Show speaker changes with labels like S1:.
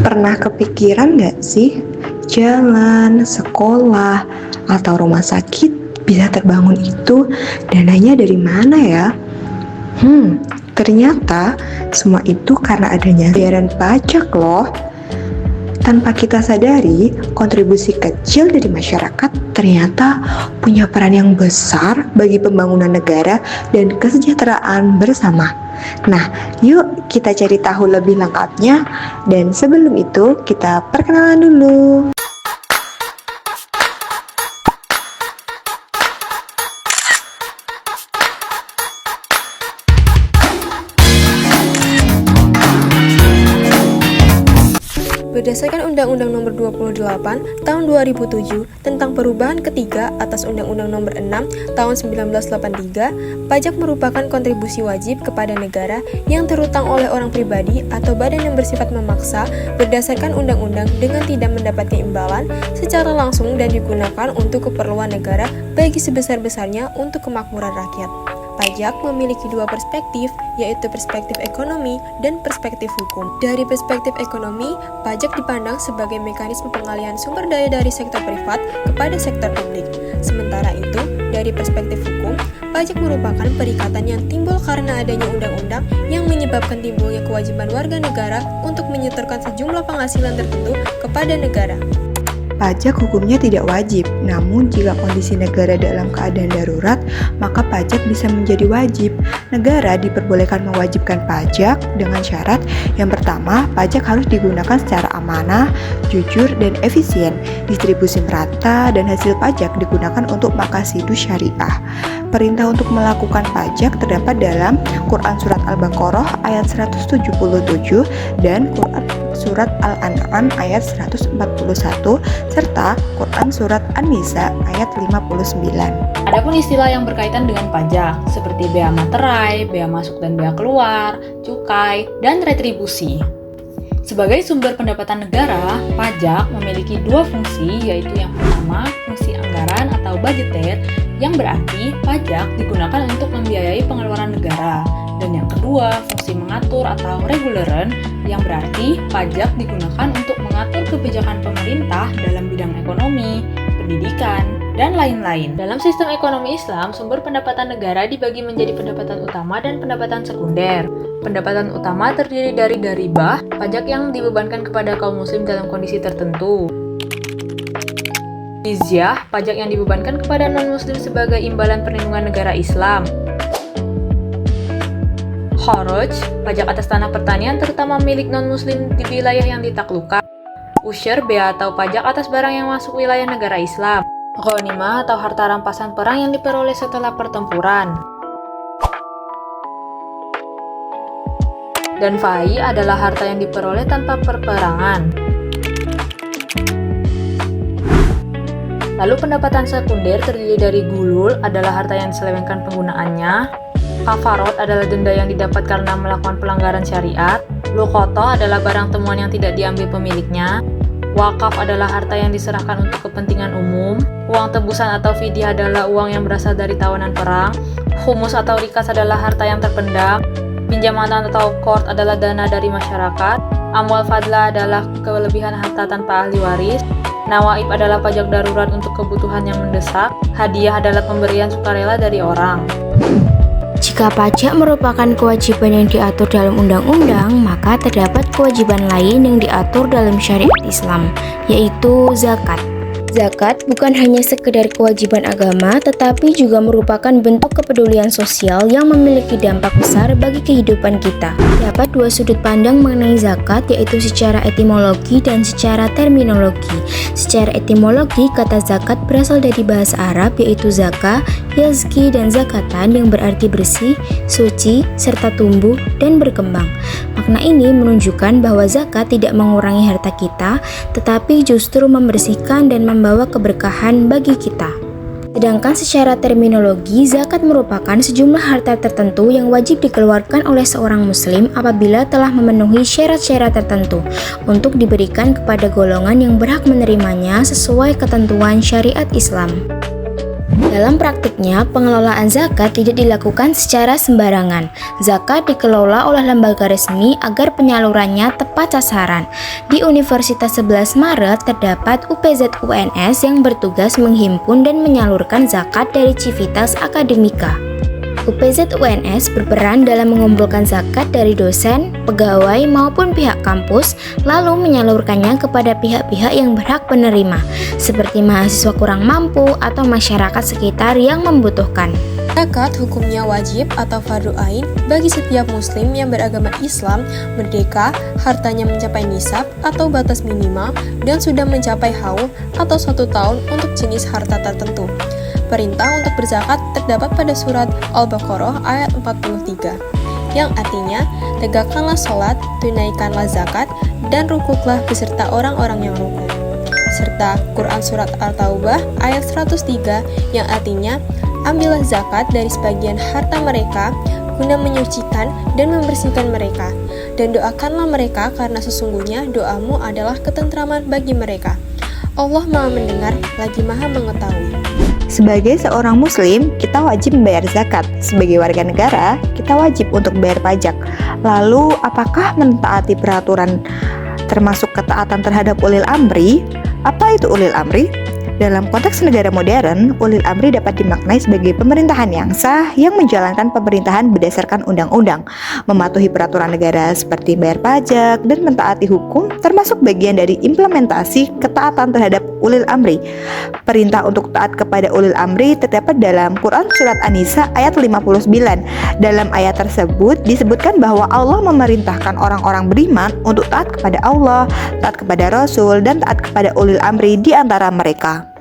S1: Pernah kepikiran nggak sih, jalan, sekolah, atau rumah sakit bisa terbangun itu dananya dari mana ya? Ternyata semua itu karena adanya bayaran pajak loh. Tanpa kita sadari, kontribusi kecil dari masyarakat ternyata punya peran yang besar bagi pembangunan negara dan kesejahteraan bersama. Nah, yuk kita cari tahu lebih lengkapnya. Dan sebelum itu, kita perkenalan dulu.
S2: Berdasarkan Undang-Undang Nomor 28 Tahun 2007 tentang perubahan ketiga atas Undang-Undang Nomor 6 Tahun 1983, pajak merupakan kontribusi wajib kepada negara yang terutang oleh orang pribadi atau badan yang bersifat memaksa berdasarkan undang-undang dengan tidak mendapatkan imbalan secara langsung dan digunakan untuk keperluan negara bagi sebesar-besarnya untuk kemakmuran rakyat. Pajak memiliki dua perspektif, yaitu perspektif ekonomi dan perspektif hukum. Dari perspektif ekonomi, pajak dipandang sebagai mekanisme pengalihan sumber daya dari sektor privat kepada sektor publik. Sementara itu, dari perspektif hukum, pajak merupakan perikatan yang timbul karena adanya undang-undang yang menyebabkan timbulnya kewajiban warga negara untuk menyetorkan sejumlah penghasilan tertentu kepada negara.
S1: Pajak hukumnya tidak wajib, namun jika kondisi negara dalam keadaan darurat, maka pajak bisa menjadi wajib. Negara diperbolehkan mewajibkan pajak dengan syarat yang pertama, pajak harus digunakan secara amanah, jujur, dan efisien, distribusi merata, dan hasil pajak digunakan untuk maqasidus syariah. Perintah untuk melakukan pajak terdapat dalam Quran Surat Al-Baqarah ayat 177 dan Quran Surat Al-An'am ayat 141 serta Quran Surat An-Nisa ayat 59.
S3: Adapun istilah yang berkaitan dengan pajak seperti bea materai, bea masuk dan bea keluar, cukai, dan retribusi. Sebagai sumber pendapatan negara, pajak memiliki dua fungsi, yaitu yang pertama fungsi anggaran atau budgeter, yang berarti pajak digunakan untuk membiayai pengeluaran negara. Dan yang kedua, fungsi mengatur atau reguleren, yang berarti pajak digunakan untuk mengatur kebijakan pemerintah dalam bidang ekonomi, pendidikan, dan lain-lain. Dalam sistem ekonomi Islam, sumber pendapatan negara dibagi menjadi pendapatan utama dan pendapatan sekunder. Pendapatan utama terdiri dari ribah, pajak yang dibebankan kepada kaum muslim dalam kondisi tertentu. Jizyah, pajak yang dibebankan kepada non-muslim sebagai imbalan perlindungan negara Islam. Kharaj, pajak atas tanah pertanian terutama milik non-muslim di wilayah yang ditaklukkan. Usyr, bea atau pajak atas barang yang masuk wilayah negara Islam. Ghanimah atau harta rampasan perang yang diperoleh setelah pertempuran. Dan fai adalah harta yang diperoleh tanpa perperangan. Lalu pendapatan sekunder terdiri dari gulul adalah harta yang diselewengkan penggunaannya. Kafarot adalah denda yang didapat karena melakukan pelanggaran syariat. Luqata adalah barang temuan yang tidak diambil pemiliknya. Wakaf adalah harta yang diserahkan untuk kepentingan umum. Uang tebusan atau fidyah adalah uang yang berasal dari tawanan perang. Khumus atau rikas adalah harta yang terpendam. Pinjaman atau qard adalah dana dari masyarakat. Amwal fadlah adalah kelebihan harta tanpa ahli waris. Nawaib adalah pajak darurat untuk kebutuhan yang mendesak. Hadiah adalah pemberian sukarela dari orang.
S4: Jika pajak merupakan kewajiban yang diatur dalam undang-undang, maka terdapat kewajiban lain yang diatur dalam syariat Islam, yaitu zakat. Zakat bukan hanya sekedar kewajiban agama, tetapi juga merupakan bentuk kepedulian sosial yang memiliki dampak besar bagi kehidupan kita. Dapat dua sudut pandang mengenai zakat, yaitu secara etimologi dan secara terminologi. Secara etimologi, kata zakat berasal dari bahasa Arab, yaitu zaka, yazki, dan zakatan yang berarti bersih, suci, serta tumbuh dan berkembang. Makna ini menunjukkan bahwa zakat tidak mengurangi harta kita, tetapi justru membersihkan dan membawa keberkahan bagi kita. Sedangkan secara terminologi, zakat merupakan sejumlah harta tertentu yang wajib dikeluarkan oleh seorang muslim apabila telah memenuhi syarat-syarat tertentu untuk diberikan kepada golongan yang berhak menerimanya sesuai ketentuan syariat Islam. Dalam praktiknya, pengelolaan zakat tidak dilakukan secara sembarangan. Zakat dikelola oleh lembaga resmi agar penyalurannya tepat sasaran. Di Universitas 11 Maret terdapat UPZ UNS yang bertugas menghimpun dan menyalurkan zakat dari Civitas Akademika. UPZ UNS berperan dalam mengumpulkan zakat dari dosen, pegawai maupun pihak kampus, lalu menyalurkannya kepada pihak-pihak yang berhak penerima, seperti mahasiswa kurang mampu atau masyarakat sekitar yang membutuhkan.
S2: Zakat hukumnya wajib atau fardu ain bagi setiap muslim yang beragama Islam, merdeka, hartanya mencapai nisab atau batas minimal, dan sudah mencapai haul atau 1 tahun untuk jenis harta tertentu. Perintah untuk berzakat terdapat pada surat Al-Baqarah ayat 43, yang artinya, tegakkanlah sholat, tunaikanlah zakat, dan rukuklah beserta orang-orang yang rukuk. Serta Quran surat At-Taubah ayat 103, yang artinya, ambillah zakat dari sebagian harta mereka, guna menyucikan dan membersihkan mereka, dan doakanlah mereka karena sesungguhnya doamu adalah ketentraman bagi mereka. Allah Maha Mendengar lagi Maha Mengetahui.
S1: Sebagai seorang muslim, kita wajib membayar zakat. Sebagai warga negara, kita wajib untuk bayar pajak. Lalu, apakah mentaati peraturan termasuk ketaatan terhadap ulil amri? Apa itu ulil amri? Dalam konteks negara modern, ulil amri dapat dimaknai sebagai pemerintahan yang sah yang menjalankan pemerintahan berdasarkan undang-undang, mematuhi peraturan negara seperti bayar pajak dan mentaati hukum, termasuk bagian dari implementasi ketaatan terhadap ulil amri. Perintah untuk taat kepada ulil amri terdapat dalam Quran surat An-Nisa ayat 59. Dalam ayat tersebut disebutkan bahwa Allah memerintahkan orang-orang beriman untuk taat kepada Allah, taat kepada Rasul, dan taat kepada ulil amri di antara mereka.